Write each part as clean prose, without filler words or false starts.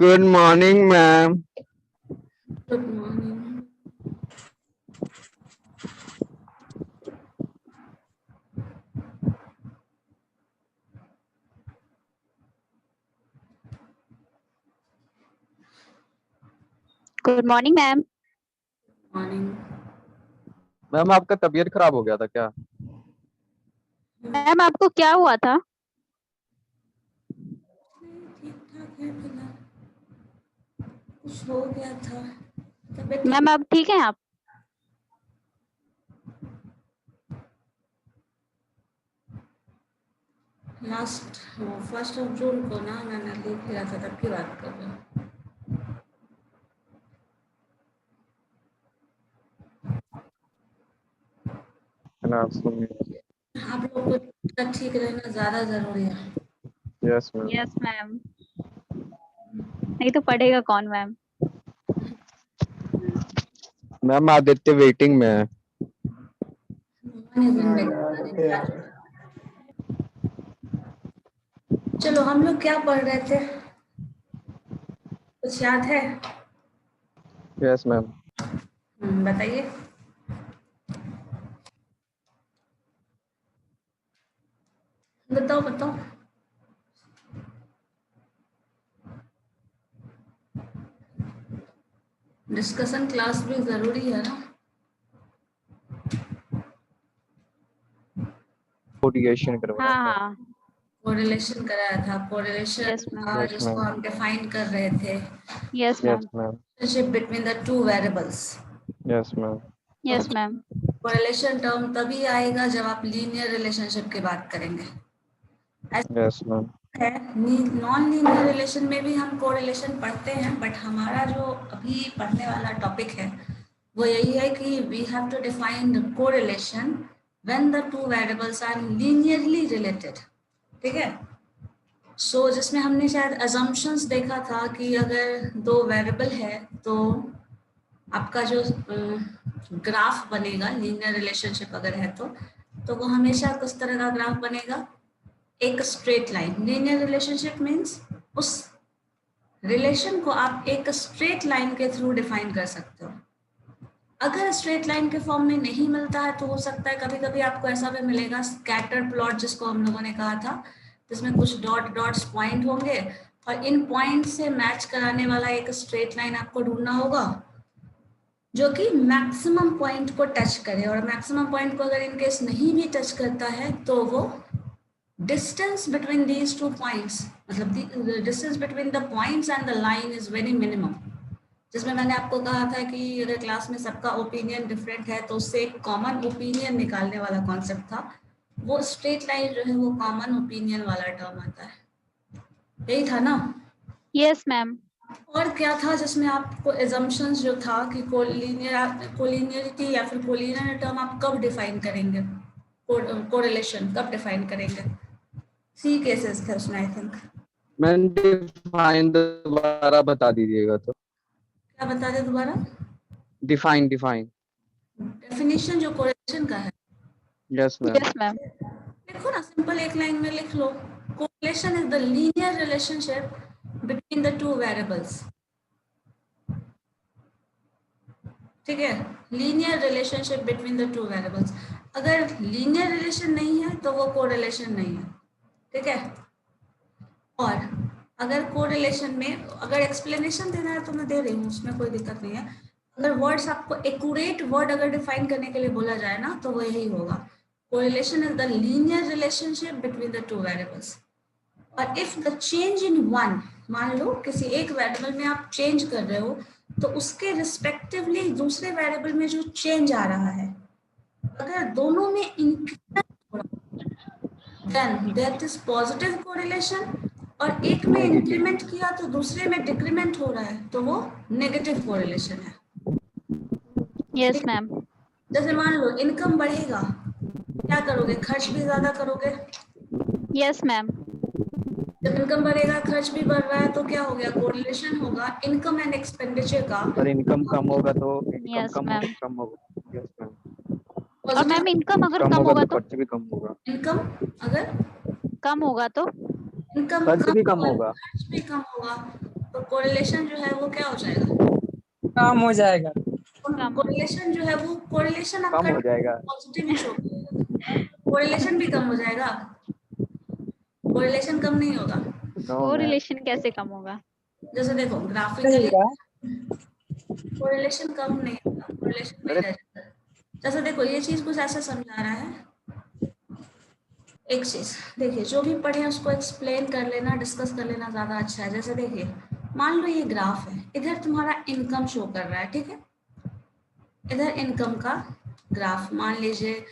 Good morning, ma'am. Good morning. Good morning ma'am. Morning. Ma'am आपका तबीयत खराब हो गया था क्या? मैम आपको क्या हुआ था? ठीक ठाक है फिलहाल। कुछ हो गया था। तबीयत मैम अब ठीक है आप? लास्ट 1 को ना मैंने लीव लिया था, तब की बात कर रही हूँ। आप लोग को तबीयत ठीक रहना ज्यादा जरूरी है। Yes ma'am. Yes ma'am. नहीं तो पढ़ेगा कौन मैम? मैम आदित्य वेटिंग में है। चलो हम लोग क्या पढ़ रहे थे, कुछ याद है? Yes ma'am. बताइए। बताओ बताओ। डिस्कशन क्लास भी जरूरी है ना। कोडिएशन करवाया हाँ था। हाँ। कोरिलेशन कराया था। Correlation yes ma'am. Yes, जिसको ma'am. हम डिफाइन कर रहे थे, yes yes ma'am. Ma'am. Relationship between the two variables. Yes ma'am. Yes ma'am. Correlation term तभी आएगा जब आप लीनियर रिलेशनशिप की बात करेंगे। Yes ma'am. है नॉन लीनियर रिलेशन में भी हम कोरिलेशन पढ़ते हैं, बट हमारा जो अभी पढ़ने वाला टॉपिक है वो यही है कि we have to define the correlation when the two variables are linearly related. ठीक है। सो जिसमें हमने शायद assumptions देखा था कि अगर दो वेरिएबल है तो आपका जो ग्राफ बनेगा, लीनियर रिलेशनशिप अगर है तो वो हमेशा किस तरह का ग्राफ बनेगा? एक straight line. Linear relationship means उस रिलेशन को आप एक स्ट्रेट लाइन के थ्रू डिफाइन कर सकते हो। अगर स्ट्रेट लाइन के फॉर्म में नहीं मिलता है तो हो सकता है कभी कभी आपको ऐसा भी मिलेगा स्कैटर प्लॉट, जिसको हम लोगों ने कहा था, जिसमें कुछ डॉट्स पॉइंट होंगे और इन पॉइंट से मैच कराने वाला एक स्ट्रेट लाइन आपको ढूंढना होगा जो कि मैक्सिमम पॉइंट को टच करे, और मैक्सिमम पॉइंट को अगर इन केस नहीं भी टच करता है तो वो distance between these two points, मतलब distance between the points and the line is very minimum. जिसमें मैंने आपको कहा था कि अगर क्लास में सबका ओपिनियन डिफरेंट है तो उससे एक कॉमन ओपिनियन निकालने वाला कॉन्सेप्ट था। वो स्ट्रेट लाइन जो है वो कॉमन ओपिनियन वाला टर्म आता है। यही था ना? Yes ma'am. और क्या था जिसमें आपको एजम्पशंस जो था कि कोलिनियरिटी या फिर कोलिनियर टर्म आप कब डिफाइन करेंगे, कोरिलेशन कब डिफाइन करेंगे? सी केसेस थे उसमें आई थिंक। मैम डिफाइन दोबारा बता दीजिएगा तो। क्या बता दे दोबारा? Define define. डेफिनेशन जो कोरिलेशन का है। Yes ma'am. Yes ma'am. देखो ना, सिंपल एक लाइन में लिख लो। Correlation is the linear relationship between the two variables. ठीक है, linear relationship between the two variables. अगर लीनियर रिलेशन नहीं है तो वो कोरिलेशन नहीं है। ठीक है। और अगर कोरिलेशन में अगर एक्सप्लेनेशन देना है तो मैं दे रही हूँ, उसमें कोई दिक्कत नहीं है। अगर वर्ड्स आपको एक्यूरेट वर्ड अगर डिफाइन करने के लिए बोला जाए ना तो वो यही होगा, correlation is the linear relationship between the two variables. और if the change in one, मान लो किसी एक वेरिएबल में आप चेंज कर रहे हो तो उसके रिस्पेक्टिवली दूसरे वेरिएबल में जो चेंज आ रहा है, अगर दोनों में इंक्रीमेंट हो रहा है then that is positive correlation, और एक में इंक्रीमेंट किया तो दूसरे में डिक्रीमेंट हो रहा है तो वो नेगेटिव कोरिलेशन है। Yes ma'am. जैसे मान लो इनकम बढ़ेगा, क्या करोगे? खर्च भी ज्यादा करोगे। Yes ma'am. जब इनकम बढ़ेगा खर्च भी बढ़ रहा है तो क्या हो गया? कोरिलेशन होगा इनकम एंड एक्सपेंडिचर का। और इनकम कम होगा तो इनकम यस मैम। कम होगा। Yes ma'am. और मैम इनकम अगर कम कम होगा होगा तो तो? खर्च भी कम होगा। इनकम अगर कम होगा तो? इनकम खर्च कम भी कम होगा होगा। खर्च भी कम होगा। तो कोरिलेशन जो है वो क्या हो जाएगा? काम हो जाएगा। कम। कोरिलेशन जो है वो कोरिलेशन कम आपका हो जाएगा। पॉजिटिव ही शो करेगा, कोरिलेशन भी कम हो जाएगा, कोरिलेशन कम नहीं होगा। No ma'am. कोरिलेशन कैसे कम होगा? जैसे देखो नहीं ग्राफिकली होगा। कोरिलेशन कम नहीं होगा, कोरिलेशन नहीं अरे रह जाता। जैसे देखो ये चीज कुछ ऐसा समझा रहा है, एक चीज देखिए, जो भी पढ़े उसको एक्सप्लेन कर लेना, डिस्कस कर लेना ज्यादा अच्छा है। जैसे देखिए मान लो ये ग्राफ है, इधर तुम्हारा इनकम शो कर रहा है, ठीक है, इधर इनकम का ग्राफ मान लीजिए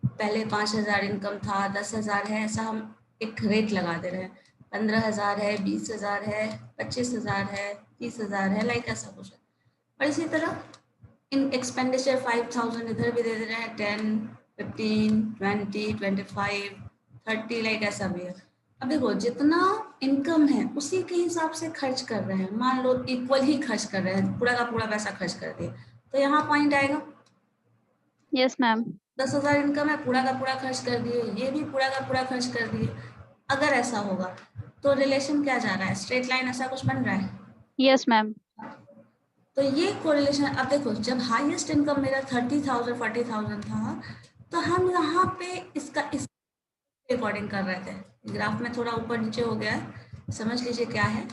पहले 5,000 इनकम था, 10,000 है, ऐसा हम एक रेट लगा दे रहे हैं, 15,000 है, 20,000 है, 25,000 है, 30,000 है, लाइक ऐसा कुछ है। और इसी तरह इन एक्सपेंडिचर 5,000 इधर भी दे दे रहे हैं, 10, 15, 20, 25, 30, लाइक ऐसा भी है। अब देखो जितना इनकम है उसी के हिसाब से खर्च कर रहे हैं, मान लो इक्वल ही खर्च कर रहे हैं, पूरा का पूरा पैसा खर्च कर दिए, तो यहाँ पॉइंट आएगा। Yes ma'am. 10,000 इनकम है, पूरा का पूरा खर्च कर दिए, ये भी पूरा का पूरा खर्च कर दिए। अगर ऐसा होगा तो रिलेशन क्या जा रहा है, स्ट्रेट लाइन ऐसा कुछ बन रहा है। Yes ma'am. तो ये कोरिलेशन, अब देखो जब हाईएस्ट इनकम मेरा 30,000 40,000 था, तो हम यहाँ पे इसका इस अकॉर्डिंग कर रहे थे। ग्राफ में थोड़ा ऊपर नीचे हो गया है, समझ लीजिए क्या है।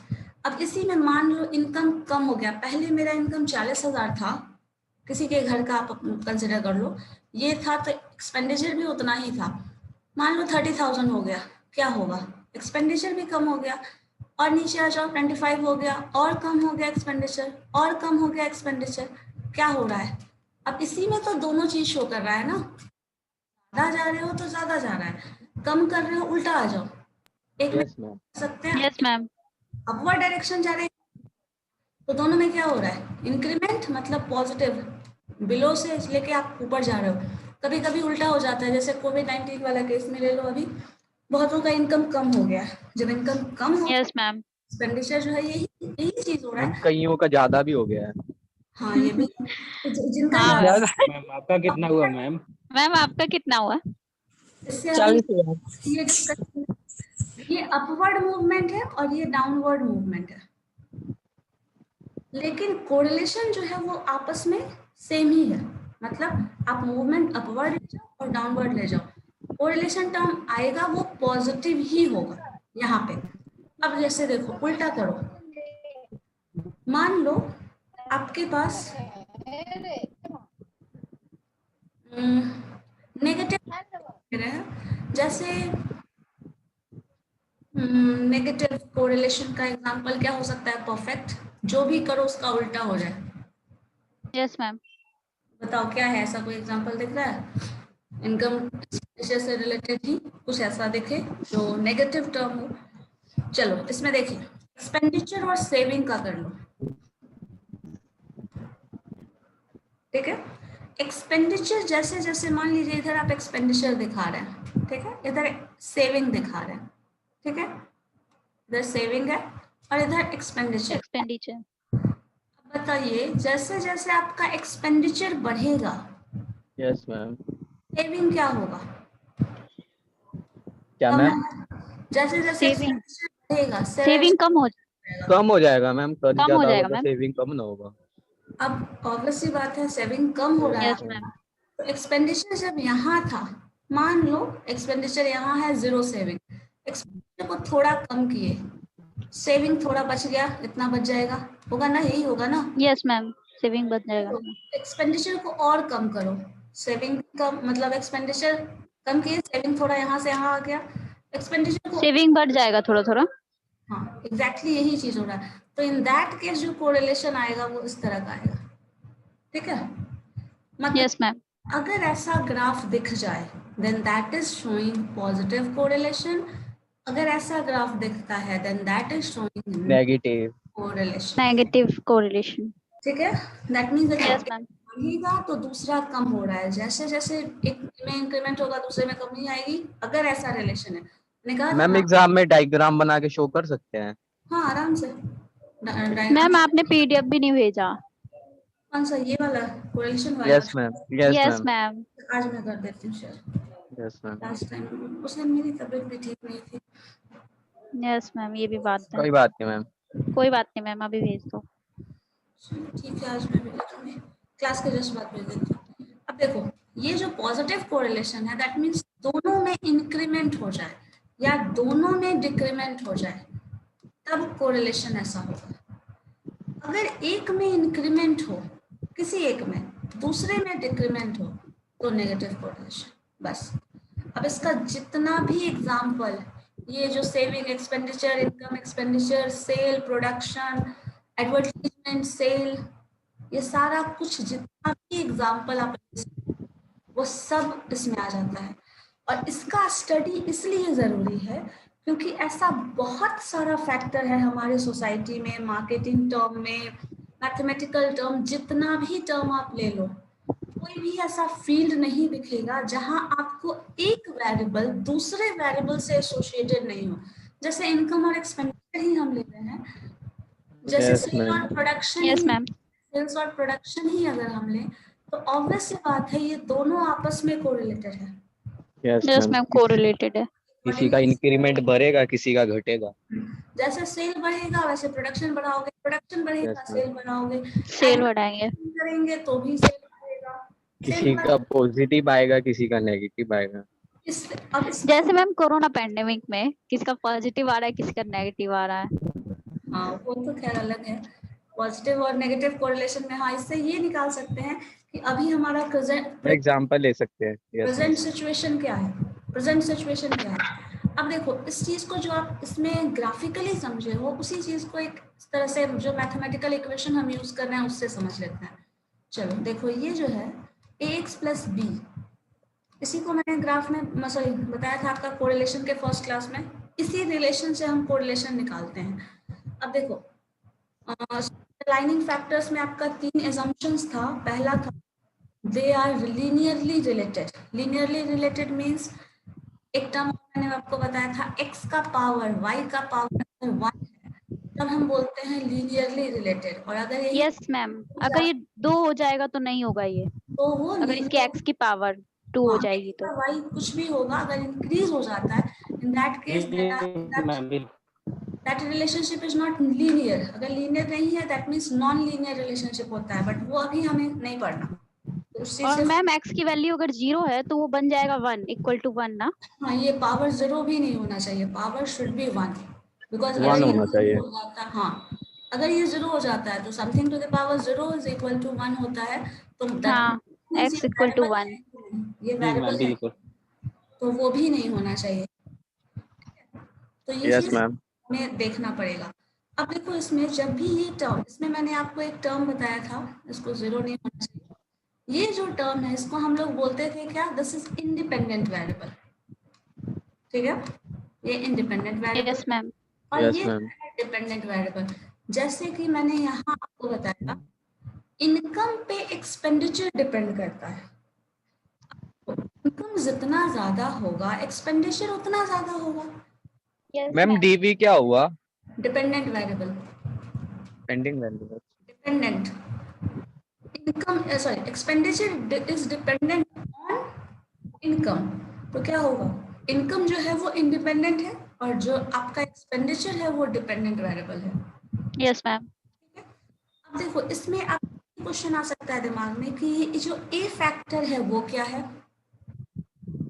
अब इसी में मान लो इनकम कम हो गया, पहले मेरा इनकम 40,000 था, किसी के घर का आप कंसिडर कर लो, ये था तो एक्सपेंडिचर भी उतना ही था। मान लो 30,000 हो गया, क्या होगा, एक्सपेंडिचर भी कम हो गया। और नीचे आ जाओ 25 हो गया, और कम हो गया एक्सपेंडिचर, और कम हो गया एक्सपेंडिचर। क्या हो रहा है, अब इसी में तो दोनों चीज शो कर रहा है ना, ज्यादा जा रहे हो तो ज्यादा जा रहा है, कम कर रहे हो उल्टा आ जाओ। एक में यस मैम। कर सकते हैं यस मैम। अपवर्ड डायरेक्शन जा रहे हैं, तो दोनों में क्या हो रहा है, इंक्रीमेंट मतलब पॉजिटिव, बिलो से लेके आप ऊपर जा रहे हो। कभी कभी उल्टा हो जाता है, जैसे कोविड-19 वाला केस में ले लो, अभी बहुतों का इनकम कम हो गया, जब इनकम कम हो यस मैम। एक्सपेंडिचर जो है यही यही चीज हो रहा मैम है। कईयों का ज्यादा भी हो गया है। हाँ ये भी जिनका हाँ ज्यादा मैम। ज्यादा मैम आपका कितना हुआ मैम? मैम आपका कितना हुआ? इससे अभी 40,000। ये डिस्कशन, ये अपवर्ड मूवमेंट है और ये डाउनवर्ड मूवमेंट है, लेकिन कोरिलेशन जो है वो आपस में सेम ही है। मतलब आप मूवमेंट अपवर्ड ले जाओ और डाउनवर्ड ले जाओ, कोरिलेशन टर्म आएगा वो पॉजिटिव ही होगा यहाँ पे। अब जैसे देखो उल्टा करो, मान लो आपके पास नेगेटिव है, जैसे नेगेटिव कोरिलेशन का एग्जांपल क्या हो सकता है, परफेक्ट, जो भी करो उसका उल्टा हो जाए। Yes ma'am. बताओ क्या है, ऐसा कोई एग्जांपल दिख रहा है इनकम से रिलेटेड ही कुछ ऐसा दिखे जो नेगेटिव टर्म हो। चलो इसमें देखिए एक्सपेंडिचर और सेविंग का कर लो, ठीक है। एक्सपेंडिचर जैसे जैसे मान लीजिए इधर आप एक्सपेंडिचर दिखा रहे हैं, ठीक है, इधर सेविंग दिखा रहे हैं, ठीक है, इधर सेविंग है और इधर एक्सपेंडिचर। एक्सपेंडिचर। बताइए जैसे जैसे आपका एक्सपेंडिचर बढ़ेगा यस मैम। सेविंग क्या होगा, क्या कम मैम? है। जैसे जैसे सेविंग। एक्सपेंडिचर बढ़ेगा सेविंग कम हो कम हो जाएगा मैम, खर्च कम हो ज्यादा जाएगा होगा, मैम। सेविंग कम ना होगा। अब ऑब्वियस सी बात है सेविंग कम हो रहा है, यस मैम। तो एक्सपेंडिचर जब यहाँ था, मान लो एक्सपेंडिचर यहाँ है 0 सेविंग, एक्सपेंडिचर को थोड़ा कम किए, सेविंग थोड़ा बच गया, इतना बच जाएगा, होगा ना, यही होगा ना। Yes ma'am. सेविंग बच जाएगा। एक्सपेंडिचर को और कम करो, सेविंग कम मतलब एक्सपेंडिचर कम किए, सेविंग थोड़ा यहाँ से यहाँ आ गया, एक्सपेंडिचर को, सेविंग बढ़ जाएगा थोड़ा थोड़ा। हाँ एग्जैक्टली यही चीज हो रहा है। तो इन दैट केस जो कोरिलेशन आएगा वो इस तरह का आएगा, ठीक है। मतलब यस मैम। अगर ऐसा ग्राफ दिख जाए then that is showing positive correlation, अगर ऐसा ग्राफ दिखता है then that is showing negative. Correlation, negative correlation. ठीक है। That means yes ma'am. बढ़ेगा तो दूसरा कम हो रहा है, जैसे जैसे एक में इंक्रीमेंट होगा दूसरे में कमी आएगी, अगर ऐसा रिलेशन है। मैंने कहा था मैम ना, एग्जाम में डायग्राम बना के शो कर सकते हैं? हाँ आराम से। मैम आपने पीडीएफ भी नहीं भेजा। कौन सा, ये वाला कोरिलेशन वाला? Yes ma'am. Yes yes ma'am. Ma'am. आज मैं कर देती हूँ share, yes ma'am. Last time उस दिन मेरी तबीयत भी ठीक नहीं थी। यस मैम ये भी बात है। कोई बात नहीं मैम। कोई बात नहीं मैम, अभी भेज दो। चलो ठीक है, आज मैं भेज दूंगी, क्लास के जस्ट बाद भेज देती हूँ। अब देखो, ये जो पॉजिटिव कोरिलेशन है दैट मीन्स दोनों में इंक्रीमेंट हो जाए या दोनों में डिक्रीमेंट हो जाए, तब कोरिलेशन ऐसा होगा। अगर एक में इंक्रीमेंट हो, किसी एक में, दूसरे में डिक्रीमेंट हो, तो नेगेटिव कोरिलेशन। बस। अब इसका जितना भी एग्जाम्पल, ये जो saving expenditure, income expenditure, sale, production, advertisement, sale, ये सारा कुछ जितना भी एग्जाम्पल आप वो सब इसमें आ जाता है। और इसका स्टडी इसलिए ज़रूरी है क्योंकि ऐसा बहुत सारा फैक्टर है हमारे सोसाइटी में, मार्केटिंग टर्म में, मैथमेटिकल टर्म, जितना भी टर्म आप ले लो, कोई भी ऐसा फील्ड नहीं दिखेगा जहां आपको एक वेरिएबल दूसरे वेरिएबल से एसोसिएटेड नहीं हो। जैसे इनकम और एक्सपेंडिचर ही हम ले रहे हैं, जैसे Yes, सेल और ma'am. प्रोडक्शन यस ही, मैम। सेल्स और प्रोडक्शन ही अगर हम लें तो ऑब्वियस सी बात है ये दोनों आपस में कोरिलेटेड है। Yes, yes ma'am. Ma'am, correlated है। किसी का इंक्रीमेंट बढ़ेगा, किसी का घटेगा। जैसे सेल बढ़ेगा वैसे प्रोडक्शन बढ़ाओगे, प्रोडक्शन बढ़ेगा Yes, ma'am. सेल बढ़ाओगे, सेल बढ़ाएंगे। करेंगे तो भी सेल बढ़ेगा। किसी का पॉजिटिव आएगा, किसी का नेगेटिव आएगा। अब इस जैसे मैम कोरोना पैंडेमिक में किसी का पॉजिटिव आ रहा है, किसी का नेगेटिव आ रहा है। हाँ, वो तो खैर अलग है। पॉजिटिव और नेगेटिव कोरिलेशन में हाँ इससे ये निकाल सकते हैं कि अभी हमारा प्रेजेंट एग्जाम्पल ले सकते हैं। Yes, ma'am. प्रेजेंट सिचुएशन क्या है, प्रेजेंट सिचुएशन क्या है। अब देखो, इस चीज को जो आप इसमें ग्राफिकली समझे हो, उसी चीज को एक इस तरह से जो मैथमेटिकल इक्वेशन हम यूज कर रहे हैं उससे समझ लेते हैं। चलो देखो, ये जो है ax प्लस बी, इसी को मैंने ग्राफ में सॉरी बताया था आपका कोरिलेशन के फर्स्ट क्लास में। इसी रिलेशन से हम कोरिलेशन निकालते हैं। अब देखो, लाइनिंग फैक्टर्स में आपका 3 एजम्पशंस था। पहला था they are linearly related. Linearly related means एक टर्म मैंने आपको बताया था, x का पावर y का पावर 1 है, तब हम बोलते हैं लीनियरली रिलेटेड। और अगर यही यस मैम, अगर ये 2 हो जाएगा तो नहीं होगा ये। तो वो अगर इसके linear- x की पावर 2 हो हाँ, जाएगी x तो। का y कुछ भी होगा, अगर इंक्रीज हो जाता है, in that case that relationship is not linear. अगर लीनियर नहीं है that means non linear relationship होता है, बट वो अभी हमें नहीं पढ़ना। तो उस चीज और से मैम x की वैल्यू अगर 0 है तो वो बन जाएगा 1 इक्वल टू 1 ना। हाँ, ये पावर 0 भी नहीं होना चाहिए, पावर शुड बी 1, बिकॉज 1 होना चाहिए। हो जाता है, हाँ अगर ये 0 हो जाता है तो something to the power 0 is equal to 1 होता है, तो हाँ, x इक्वल टू 1। ये वेरिएबल है, तो वो भी नहीं होना चाहिए। तो ये Yes, चीज ma'am. हमें देखना पड़ेगा। अब देखो, इसमें जब भी ये टर्म, इसमें मैंने आपको एक टर्म बताया था, इसको 0 नहीं होना चाहिए। ये जो टर्म है इसको हम लोग बोलते थे क्या, दिस इज इंडिपेंडेंट वेरिएबल। ठीक है, ये इंडिपेंडेंट वेरिएबल यस मैम। और Yes, ये ma'am. Dependent variable. जैसे कि मैंने यहाँ आपको बताया, इनकम पे एक्सपेंडिचर डिपेंड करता है। इनकम जितना ज्यादा होगा एक्सपेंडिचर उतना ज्यादा होगा। Yes ma'am ma'am. डीवी क्या हुआ? Dependent variable, pending value. Dependent income sorry expenditure is dependent on income. तो क्या होगा, इनकम जो है वो इंडिपेंडेंट है और जो आपका एक्सपेंडिचर है वो डिपेंडेंट वेरिएबल है। Yes ma'am. ठीक है, अब देखो इसमें आप क्वेश्चन आ सकता है दिमाग में कि ये जो ए फैक्टर है वो क्या है।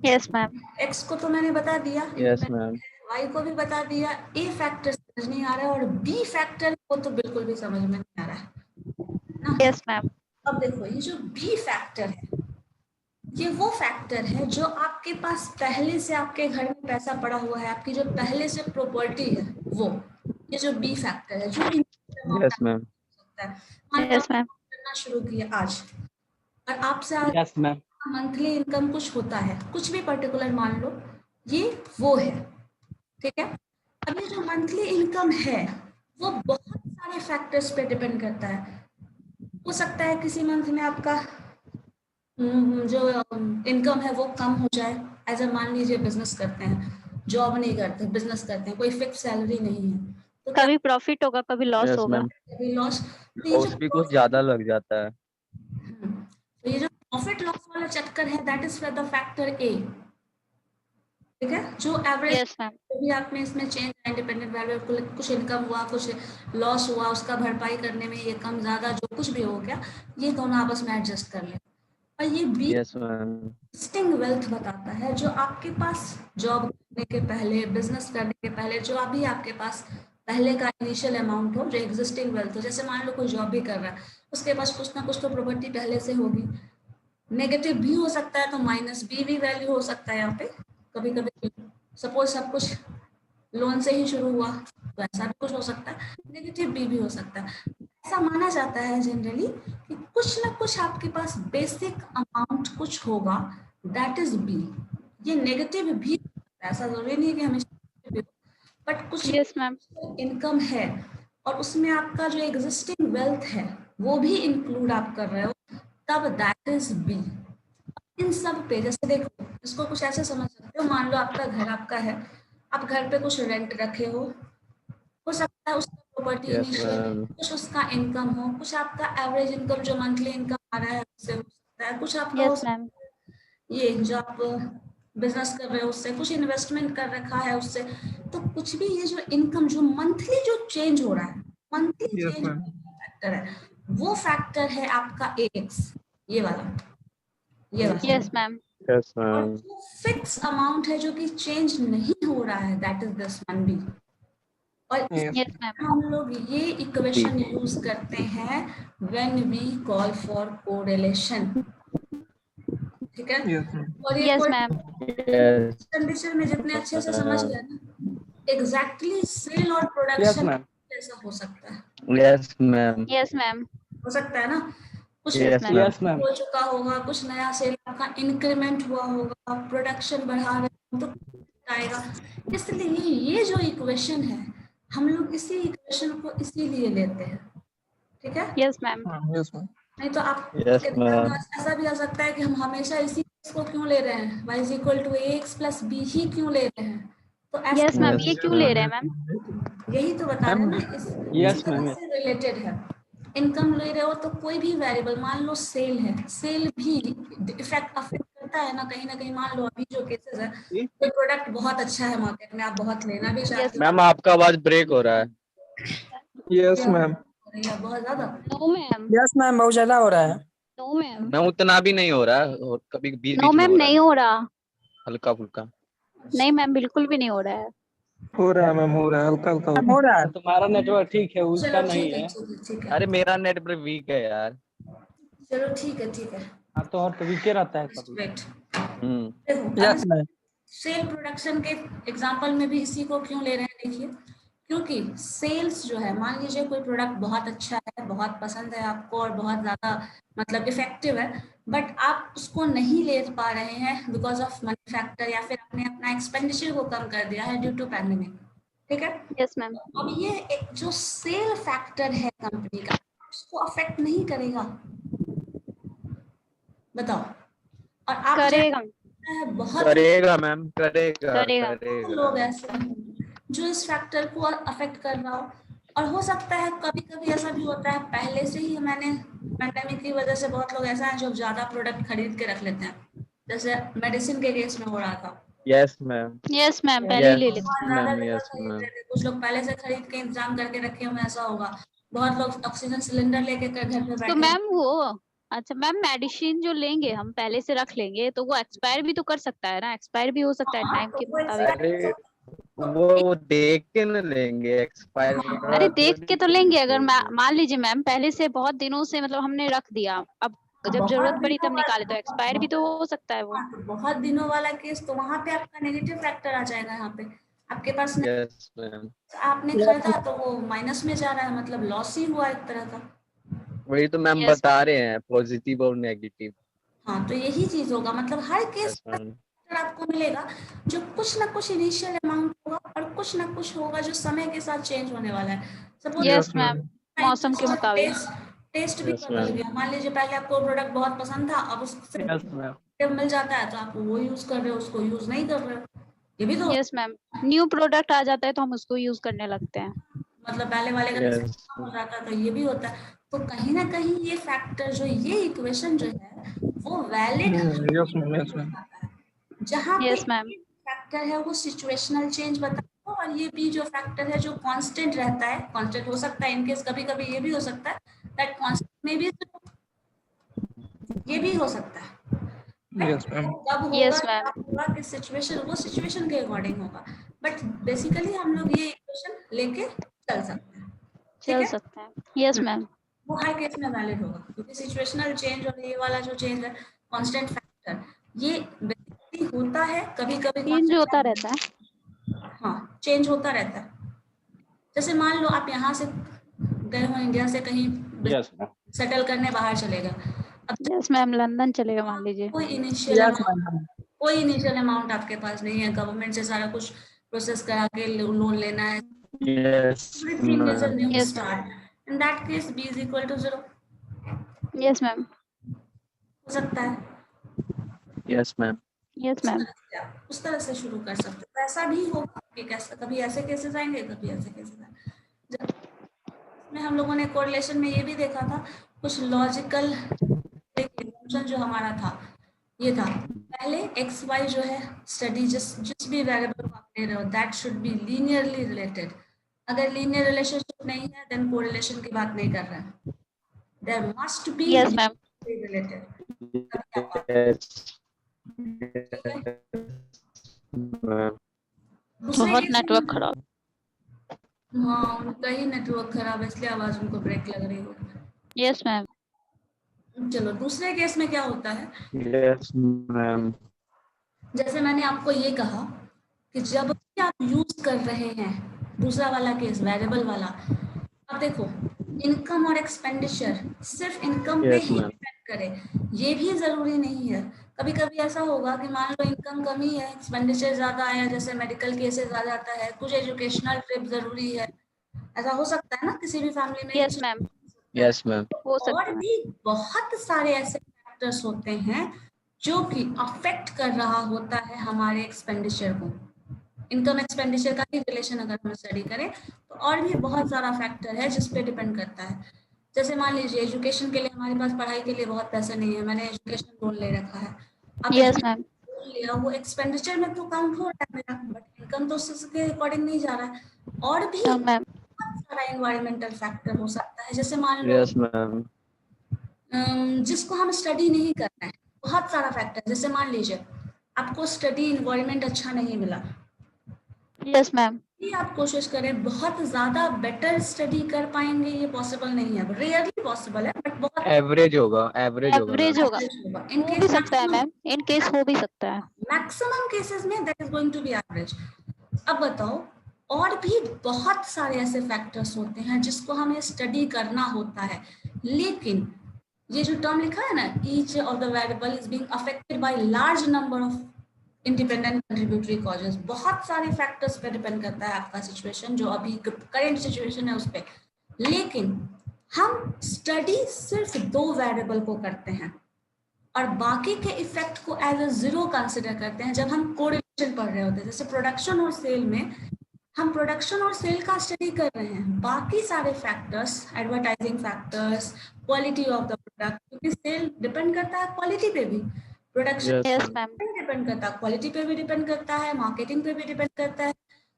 Yes ma'am. एक्स को तो मैंने बता दिया, Yes, ma'am. वाई को भी बता दिया, ए फैक्टर समझ नहीं आ रहा है और बी फैक्टर को तो बिल्कुल भी समझ में नहीं आ रहा है ना। Yes ma'am. अब देखो, ये जो बी फैक्टर है, ये वो फैक्टर है जो आपके पास पहले से आपके घर में पैसा पड़ा हुआ है, आपकी जो पहले से प्रॉपर्टी है वो, ये जो बी फैक्टर है जो Yes, ma'am. सकता है। मान लो यस मैम। करना शुरू किया आज और आपसे आज Yes, ma'am. मंथली इनकम कुछ होता है, कुछ भी पर्टिकुलर मान लो, ये वो है। ठीक है, अब ये जो मंथली इनकम है वो बहुत सारे फैक्टर्स पे डिपेंड करता है। हो सकता है किसी मंथ में आपका जो इनकम है वो कम हो जाए, एज अ मान लीजिए बिजनेस करते हैं, जॉब नहीं करते, बिजनेस करते हैं, कोई फिक्स सैलरी नहीं है, तो क्या कभी प्रॉफिट होगा, कभी लॉस Yes, होगा। ma'am. कभी लॉस। तो ये जो कॉस्ट भी कुछ ज्यादा लग जाता है। तो ये जो प्रॉफिट लॉस वाला चक्कर है that is for the factor A. ठीक है, जो एवरेज यस मैम, भी आपने इसमें चेंज इंडिपेंडेंट वेरिएबल, कुछ इनकम हुआ, कुछ लॉस हुआ, उसका भरपाई करने में ये कम ज्यादा जो कुछ भी हो गया, ये दोनों आपस में एडजस्ट कर ले। और ये B yes ma'am, existing wealth बताता है, जो आपके पास जॉब करने के पहले, बिजनेस करने के पहले, जो अभी आपके पास पहले का इनिशियल अमाउंट हो, जो एग्जिस्टिंग वेल्थ हो। जैसे मान लो कोई जॉब भी कर रहा है, उसके पास कुछ ना कुछ तो प्रॉपर्टी पहले से होगी, नेगेटिव भी हो सकता है तो माइनस बी भी वैल्यू हो सकता है यहाँ पे कभी कभी। सपोज सब कुछ लोन से ही शुरू हुआ तो ऐसा भी कुछ हो सकता है, नेगेटिव बी भी हो सकता है। ऐसा माना जाता है जनरली कि कुछ ना कुछ आपके पास बेसिक अमाउंट कुछ होगा, दैट इज बी। ये नेगेटिव भी हो सकता है, ऐसा जरूरी नहीं है कि हमेशा, बट कुछ यस मैम, इनकम है और उसमें आपका जो एग्जिस्टिंग वेल्थ है वो भी इंक्लूड आप कर रहे हो, तब दैट इज बी। इन सब पे जैसे देखो, इसको कुछ ऐसे समझ सकते हो, मान लो आपका घर आपका है, आप घर पे कुछ रेंट रखे हो सकता है उसका प्रॉपर्टी यस इनिशियल मैम, कुछ उसका इनकम हो, कुछ आपका एवरेज इनकम जो मंथली इनकम आ रहा है उससे हो सकता है, कुछ आपका हो यस सकता मैम, है ये जो आप बिजनेस कर रहे हो उससे, कुछ इन्वेस्टमेंट कर रखा है उससे। तो कुछ भी ये जो इनकम जो मंथली जो चेंज हो रहा है, monthly yes change ma'am, factor है, वो फैक्टर है आपका एक्स, ये वाला, ये वाला। यस मैम, यस और मैम, जो फिक्स अमाउंट है जो कि चेंज नहीं हो रहा है, that is this one B. और यस यस मैम, हम लोग ये इक्वेशन यूज करते हैं when we call for correlation, ठीक है। यस मैम, और ये यस मैम, यस कंडीशन में जितने अच्छे से समझ गए ना, एग्जैक्टली सेल और यस प्रोडक्शन मैम, ऐसा हो सकता है, यस मैम, यस मैम, हो सकता है ना, कुछ yes yes ma'am, ma'am, yes ma'am, हो चुका होगा, कुछ नया सेल आपका इंक्रीमेंट हुआ होगा, प्रोडक्शन बढ़ा रहे हो तो आएगा। इसलिए ये जो इक्वेशन है, हम लोग इसी इक्वेशन को इसीलिए लेते हैं, ठीक है। यस मैम, यस मैम, नहीं तो आप यस मैम, ऐसा भी आ सकता है कि हम हमेशा इसी को क्यों ले रहे हैं, y is equal to ax plus B ही क्यों ले रहे हैं, तो ऐसा यस मैम, ये यस क्यों ले रहे हैं मैम? यही तो बता रहे हैं ना, इस यस तरह मैम, से रिलेटेड है। इनकम ले रहे हो तो कोई भी वेरिएबल, मान लो सेल है, सेल भी इफेक्ट अफेक्ट करता है ना कहीं, मान लो अभी जो केसेस है, कोई प्रोडक्ट बहुत अच्छा है मार्केट में, आप बहुत लेना भी यस चाहते मैम आपका आवाज ब्रेक हो रहा है। यस हो मैम, या बहुत ज्यादा। नो मैम, यस मैम, बहुत ज्यादा हो रहा है। नो मैम, मैम उतना भी नहीं हो रहा है, और कभी बीच नो बीच में मैम, हो रहा है, नहीं हो रहा, हल्का फुल्का। नहीं मैम, बिल्कुल भी नहीं हो रहा है। हो रहा है मैम, हो रहा है, हल्का हल्का हो रहा है। तुम्हारा नेटवर्क ठीक है, उसका चलो नहीं ठीक है है। ठीक है ठीक है, अरे मेरा नेट पर वीक है यार। चलो ठीक है ठीक है। हाँ तो और तो वीके रहता है कभी। वेट, हम्म, देखो यस मैम, सेल प्रोडक्शन के एग्जांपल में भी इसी को क्यों ले रहे हैं, देखिए, क्योंकि सेल्स जो है, मान लीजिए कोई प्रोडक्ट बहुत अच्छा है, बहुत पसंद है आपको और बहुत ज्यादा मतलब इफेक्टिव है, बट आप उसको नहीं ले पा रहे हैं बिकॉज ऑफ मनी फैक्टर, या फिर आपने अपना एक्सपेंडिचर को कम कर दिया है ड्यू टू पैंडेमिक, ठीक है। यस मैम, अब ये एक जो सेल फैक्टर है कंपनी का, उसको अफेक्ट नहीं करेगा, बताओ। और आप करेगा, बहुत करेगा मैम, करेगा करेगा, करेगा। लोग ऐसे हैं जो इस फैक्टर को अफेक्ट कर रहा हो। और हो सकता है कभी कभी ऐसा भी होता है, पहले से ही मैंने पैंडेमिक की वजह से बहुत लोग ऐसा है जो ज्यादा प्रोडक्ट खरीद के रख लेते हैं, जैसे मेडिसिन के केस में हो रहा था, यस मैम, यस मैम, पहले ही ले यस लेते बहुत ज्यादा मैम, दवा यस खरीद मैम, रहे थे, कुछ लोग पहले से खरीद के इंतजाम करके रखे हुए, ऐसा होगा। बहुत लोग ऑक्सीजन सिलेंडर लेके घर पे तो बैठे। मैम वो, अच्छा मैम, मेडिसिन जो लेंगे हम पहले से रख लेंगे तो वो एक्सपायर भी तो कर सकता है ना, एक्सपायर भी हो सकता है हाँ टाइम तो के वो मुताबिक। अरे वो देख के न लेंगे, एक्सपायर अरे देख थोड़ी के तो लेंगे, अगर लेंगे। मान लीजिए मैम पहले से बहुत दिनों से मतलब हमने रख दिया, अब जब बहुत जरूरत पड़ी दिनों तब का निकाले तो एक्सपायर भी तो हो सकता है वो। हाँ, तो बहुत दिनों वाला केस तो वहां पे आपका नेगेटिव फैक्टर आ जाएगा, यहाँ पे आपके पास यस मैम, आपने खरीदा तो वो माइनस में जा रहा है, मतलब लॉस ही हुआ एक तरह का। वही तो मैम यस बता रहे हैं, पॉजिटिव और नेगेटिव। हाँ तो यही चीज होगा, मतलब हर केस यस मैम, आपको मिलेगा जो कुछ ना कुछ इनिशियल अमाउंट होगा और कुछ ना कुछ होगा जो समय के साथ चेंज होने वाला है। Suppose yes yes ma'am, ma'am, मौसम के मुताबिक। टेस्ट भी यस बदल मैम, गया, मान लीजिए पहले आपको प्रोडक्ट बहुत पसंद था, अब उससे यस मैम, मिल जाता है तो आप वो यूज कर रहे हो, उसको यूज नहीं कर रहे हो, ये भी तो यस मैम, न्यू प्रोडक्ट आ जाता है तो हम उसको यूज करने लगते हैं। मतलब पहले वाले का यस कम हो जाता है, तो ये भी होता है। तो कहीं ना कहीं ये फैक्टर जो ये इक्वेशन जो है वो valid yes ma'am, yes ma'am, जहाँ पे यस मैम, फैक्टर है वो सिचुएशनल चेंज बताएगा, और ये बी जो फैक्टर है जो कांस्टेंट रहता है, कांस्टेंट हो सकता है इनकेस कभी कभी ये भी हो सकता है दैट कांस्टेंट में भी ये भी हो सकता है। Yes, ma'am. कब होगा Yes, क्या ma'am. होगा किस सिचुएशन, वो सिचुएशन के अकॉर्डिंग होगा, बट बेसिकली हम लोग ये इक्वेशन लेके चल सकते हैं। ठीक चल है, सकते हैं। Yes ma'am. वो हर केस में वैलिड होगा क्योंकि सिचुएशनल चेंज और ये वाला जो चेंज है कांस्टेंट फैक्टर, ये बेसिकली होता है कभी कभी चेंज होता रहता है। हाँ चेंज होता रहता है। जैसे मान लो आप यहाँ से गए हो इंडिया से कहीं Yes, ma'am. सेटल करने बाहर चले गए, अब यस मैम, लंदन चलेगा मान लीजिए। कोई इनिशियल Yes, ma'am. कोई इनिशियल अमाउंट आपके पास नहीं है, गवर्नमेंट से सारा कुछ प्रोसेस करा के लोन लेना है, Yes, everything is a ma'am. new Yes, start. In that case b is equal to 0 yes ma'am. हो सकता है। Yes, ma'am. Yes ma'am. उस तरह से शुरू कर सकते हो, ऐसा भी होगा कि कैसा कभी ऐसे केसेस आएंगे कभी ऐसे केसेस आएंगे। इसमें हम लोगों ने कोरिलेशन में ये भी देखा था कुछ लॉजिकल जो हमारा था ये था पहले एक्स वाई जो है स्टडी जिस भी वेरिएबल को आप ले रहे हो that should be linearly related. अगर लीनियर रिलेशनशिप नहीं है देन कोरिलेशन की बात नहीं कर रहे हैं, there must be yes ma'am. Related. Yes. बहुत नेटवर्क खराब। हाँ उनका ही नेटवर्क खराब है इसलिए आवाज उनको ब्रेक लग रही होगी। Yes ma'am. चलो दूसरे केस में क्या होता है, Yes, ma'am. जैसे मैंने आपको ये कहा कि जब भी आप यूज कर रहे हैं दूसरा वाला केस वेरिएबल वाला, अब देखो इनकम और एक्सपेंडिचर सिर्फ इनकम पे Yes, ही ma'am. डिपेंड करे ये भी जरूरी नहीं है। कभी कभी ऐसा होगा कि मान लो इनकम कमी है एक्सपेंडिचर ज्यादा आया, जैसे मेडिकल केसेस आ जाता है, कुछ एजुकेशनल ट्रिप जरूरी है, ऐसा हो सकता है ना किसी भी फैमिली में। Yes ma'am. Yes, ma'am. हो सकता और है। भी बहुत सारे ऐसे फैक्टर्स होते हैं जो कि अफेक्ट कर रहा होता है हमारे एक्सपेंडिचर को। इनकम एक्सपेंडिचर का ही रिलेशन अगर हम स्टडी करें तो और भी बहुत सारा फैक्टर है जिस पे डिपेंड करता है। जैसे मान लीजिए एजुकेशन के लिए हमारे पास पढ़ाई के लिए बहुत पैसे नहीं है, मैंने एजुकेशन लोन ले रखा है, अब यस मैम। लोन लिया वो एक्सपेंडिचर में तो काउंट हो रहा है मेरा, बट इनकम तो उसके अकॉर्डिंग नहीं जा रहा है। और भी हाँ मैम। बहुत सारा एनवायरमेंटल फैक्टर हो सकता है, जैसे मान लो Yes, ma'am. जिसको हम स्टडी नहीं कर रहे हैं, बहुत सारा फैक्टर, जैसे मान लीजिए आपको स्टडी इन्वायरमेंट अच्छा नहीं मिला, यस मैम। ये आप कोशिश करें बहुत ज्यादा बेटर स्टडी कर पाएंगे ये पॉसिबल नहीं है, रेयरली पॉसिबल है बट बहुत Average होगा, average होगा. Average ma'am. होगा। इन हो भी केस सकता है मैम, इन केस हो भी सकता है। मैक्सिमम केसेस में that is going to be average. अब बताओ और भी बहुत सारे ऐसे फैक्टर्स होते हैं जिसको हमें स्टडी करना होता है, लेकिन ये जो टर्म लिखा है ना each of the variable is being affected by large number of independent contributory causes, बहुत सारे फैक्टर्स पे डिपेंड करता है आपका सिचुएशन जो अभी करंट सिचुएशन है उस पर, लेकिन हम स्टडी सिर्फ 2 वेरिएबल को करते हैं और बाकी के इफेक्ट को एज अ जीरो कंसिडर करते हैं जब हम कोरिलेशन पढ़ रहे होते हैं। जैसे प्रोडक्शन और सेल में हम प्रोडक्शन और सेल का स्टडी कर रहे हैं, बाकी सारे factors advertising factors, quality of the product, क्योंकि सेल डिपेंड करता है क्वालिटी पे भी, production Yes, yes ma'am. Depend करता है क्वालिटी पे भी डिपेंड करता है, मार्केटिंग पे भी डिपेंड करता है,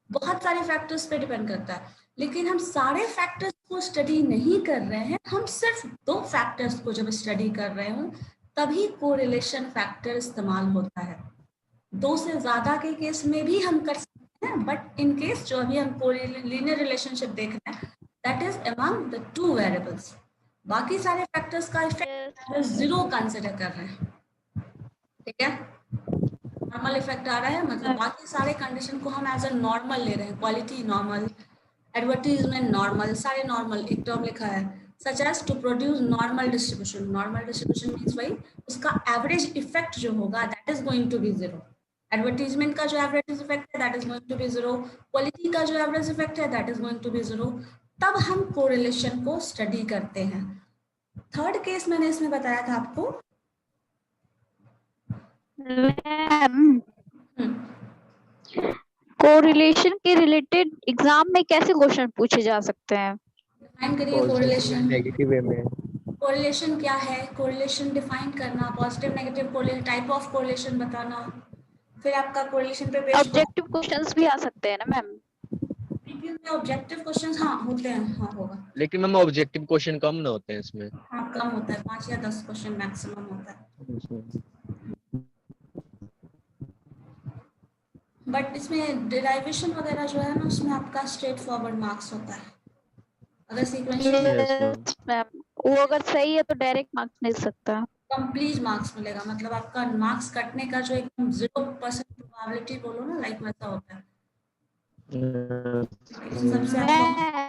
बहुत सारे फैक्टर्स पे डिपेंड करता है। लेकिन हम सारे फैक्टर्स को स्टडी नहीं कर रहे हैं, हम सिर्फ 2 फैक्टर्स को जब स्टडी कर रहे हो तभी कोरिलेशन फैक्टर इस्तेमाल होता है। 2 से ज्यादा के केस में भी हम कर सकते हैं, बट इन केस जो अभी हम लीनियर रिलेशनशिप देख रहे हैं that is among the 2 variables, बाकी सारे फैक्टर्स का इफेक्ट जीरो कंसिडर कर रहे हैं। ठीक है, नॉर्मल इफेक्ट आ रहा है मतलब बाकी सारे कंडीशन को हम एज अ नॉर्मल ले रहे हैं, क्वालिटी नॉर्मल, एडवर्टीजमेंट नॉर्मल, सारे नॉर्मल। एक टर्म लिखा है such as to produce normal distribution, normal distribution means भाई उसका एवरेज इफेक्ट जो होगा that is going to be zero. Advertisement का जो एवरेज इफेक्ट है that is going to be zero, quality का जो एवरेज इफेक्ट है that is going to be zero. तब हम कोरिलेशन को स्टडी करते हैं। थर्ड केस मैंने इसमें बताया था आपको मैम, कोरिलेशन के रिलेटेड एग्जाम में कैसे क्वेश्चन पूछे जा सकते हैं? डिफाइन करिए कोरिलेशन। नेगेटिव वे में. कोरिलेशन क्या है, कोरिलेशन डिफाइन करना, positive negative correlation, type of correlation बताना, फिर आपका कोरिलेशन पे बेस्ड ऑब्जेक्टिव क्वेश्चंस भी आ सकते हैं ना मैम? पीपीएम में ऑब्जेक्टिव क्वेश्चंस हाँ होते हैं, हाँ होगा। लेकिन मैम ऑब्जेक्टिव क्वेश्चन कम ना होते हैं इसमें। हाँ कम होता है, 5 या 10 क्वेश्चन मैक्सिमम होता है। बट इसमें डिराइवेशन वगैरह जो है ना उसमें आपका स्ट्रेट फॉरवर्ड मार्क्स होता है। अगर sequential Yes, ma'am. Yes ma'am, वो अगर सही है तो डायरेक्ट मार्क्स मिल सकता है। कंप्लीट मार्क्स मिलेगा, मतलब आपका मार्क्स कटने का जो एकदम 0% प्रोबेबिलिटी बोलो ना, लाइक वैसा होता है। सबसे आपको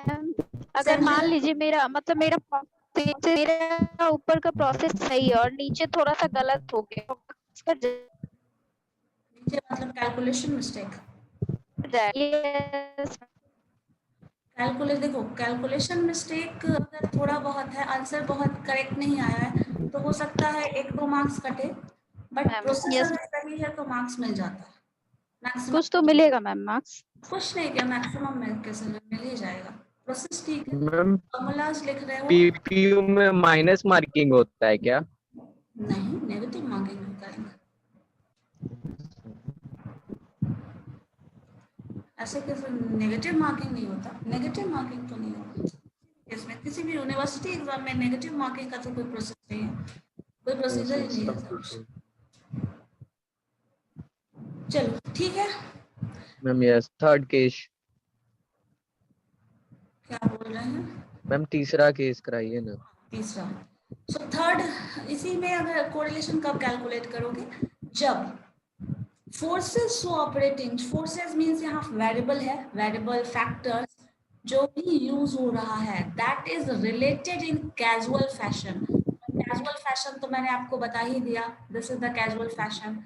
मैम अगर मान लीजिए मेरा मतलब मेरा ऊपर का प्रोसेस सही है और नीचे थोड़ा सा गलत हो गया, उसका नीचे मतलब कैलकुलेशन मिस्टेक। यस देखो कैलकुलेशन मिस्टेक अगर थोड़ा बहुत है, आंसर बहुत करेक्ट नहीं आया है तो हो सकता है 1-2 मार्क्स कटे, बट मैम, प्रोसेस यस अगर सही है तो मार्क्स मिल जाता है मैक्सिमम। कुछ तो मिलेगा मैम मार्क्स। कुछ नहीं क्या, मैक्सिमम में कैसे मिल ही जाएगा। प्रोसेस ठीक है, मैम फॉर्मूलाज लिख रहे हो। पीपीयू में माइनस मार्किंग होता है क्या? नहीं, नेगेटिव मार्किंग होता है। ऐसे कैसे नेगेटिव मार्किंग नहीं होता? नेगेटिव मार्किंग तो नहीं होता इसमें, किसी भी यूनिवर्सिटी एग्जाम में नेगेटिव मार्किंग का तो कोई प्रोसेस नहीं है, कोई प्रोसीजर ही नहीं है ऐसा कुछ। चलो ठीक है। Ma'am yes, third case. क्या बोल रहे हैं? मैम तीसरा केस कराइए ना। तीसरा। सो थर्ड, इसी में अगर कोरिलेशन कब कैलकुलेट करोगे? जब फोर्सेस जो ऑपरेटिंग, फोर्सेस मींस यहाँ वेरिएबल है, वेरिएबल फैक्टर्स जो भी यूज हो रहा है that is related in casual fashion. Casual fashion तो मैंने आपको बता ही दिया, this is the casual fashion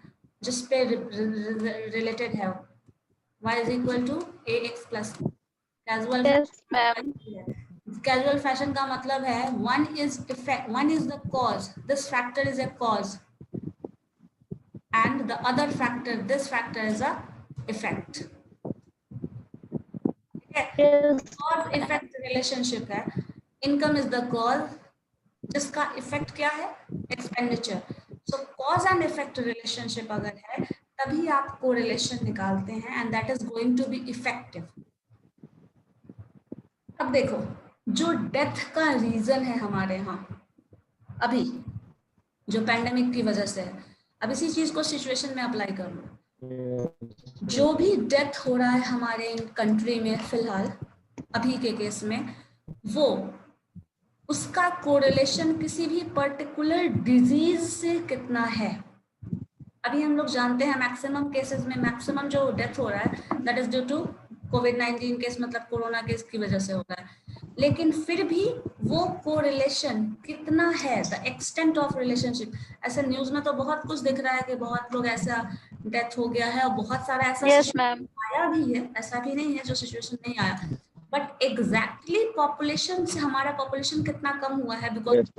जिस पे रिलेटेड है y is equal to ax plus। Casual yes ma'am, casual fashion का मतलब है one is effect, one is the cause, this factor is a cause and the other factor, this factor is a effect। ठीक है, yes cause effect relationship है। Income is the cause, जिसका effect क्या है? Expenditure. So cause and effect relationship अगर है तभी आप कोरिलेशन निकालते हैं and that is going to be effective. अब देखो जो डेथ का रीजन है हमारे यहाँ अभी जो पैंडेमिक की वजह से है, अब इसी चीज को सिचुएशन में अप्लाई कर लो। जो भी डेथ हो रहा है हमारे कंट्री में फिलहाल अभी के केस में, वो उसका कोरिलेशन किसी भी पर्टिकुलर डिजीज से कितना है। अभी हम लोग जानते हैं मैक्सिमम केसेस में मैक्सिमम जो डेथ हो रहा है दैट इज ड्यू टू कोविड-19 केस, मतलब कोरोना केस की वजह से हो रहा है। लेकिन फिर भी वो कोरिलेशन कितना है, द एक्सटेंट ऑफ रिलेशनशिप। ऐसे न्यूज में तो बहुत कुछ दिख रहा है कि बहुत लोग ऐसा डेथ हो गया है और बहुत सारा ऐसा यस मैम, आया भी है, ऐसा भी नहीं है जो सिचुएशन नहीं आया, बट एग्जैक्टली पॉपुलेशन से हमारा पॉपुलेशन कितना कम हुआ है बिकॉज,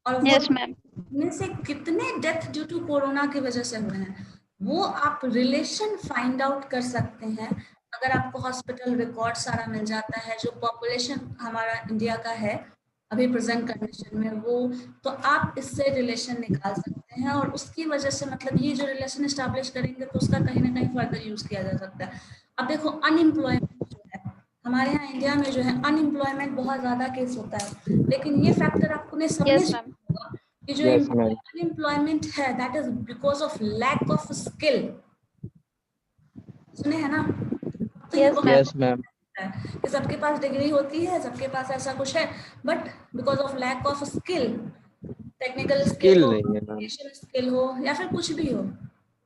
और वो यस मैम, में से कितने डेथ ड्यू टू कोरोना की वजह से हुए हैं वो आप रिलेशन फाइंड आउट कर सकते हैं अगर आपको हॉस्पिटल रिकॉर्ड सारा मिल जाता है जो पॉपुलेशन हमारा इंडिया का है अभी प्रेजेंट कंडीशन में वो, तो आप इससे रिलेशन निकाल सकते हैं और उसकी वजह से मतलब ये जो रिलेशन एस्टैब्लिश करेंगे तो उसका कहीं ना कहीं फर्दर यूज किया जा सकता है। अब देखो अनएम्प्लॉयमेंट जो है हमारे यहाँ इंडिया में जो है अनएम्प्लॉयमेंट बहुत ज्यादा केस होता है, लेकिन ये फैक्टर आपने समझ यस मैम, कि जो Yes, ma'am. अनएम्प्लॉयमेंट है that is because of lack of skill. सुने है ना? तो ये यस बहुत मैम, Yes, ma'am. है कि सबके पास डिग्री होती है, सबके पास ऐसा कुछ है, but because of lack of skill, technical skill Skill हो, नहीं है मैम। कम्युनिकेशन स्किल हो या फिर कुछ भी हो,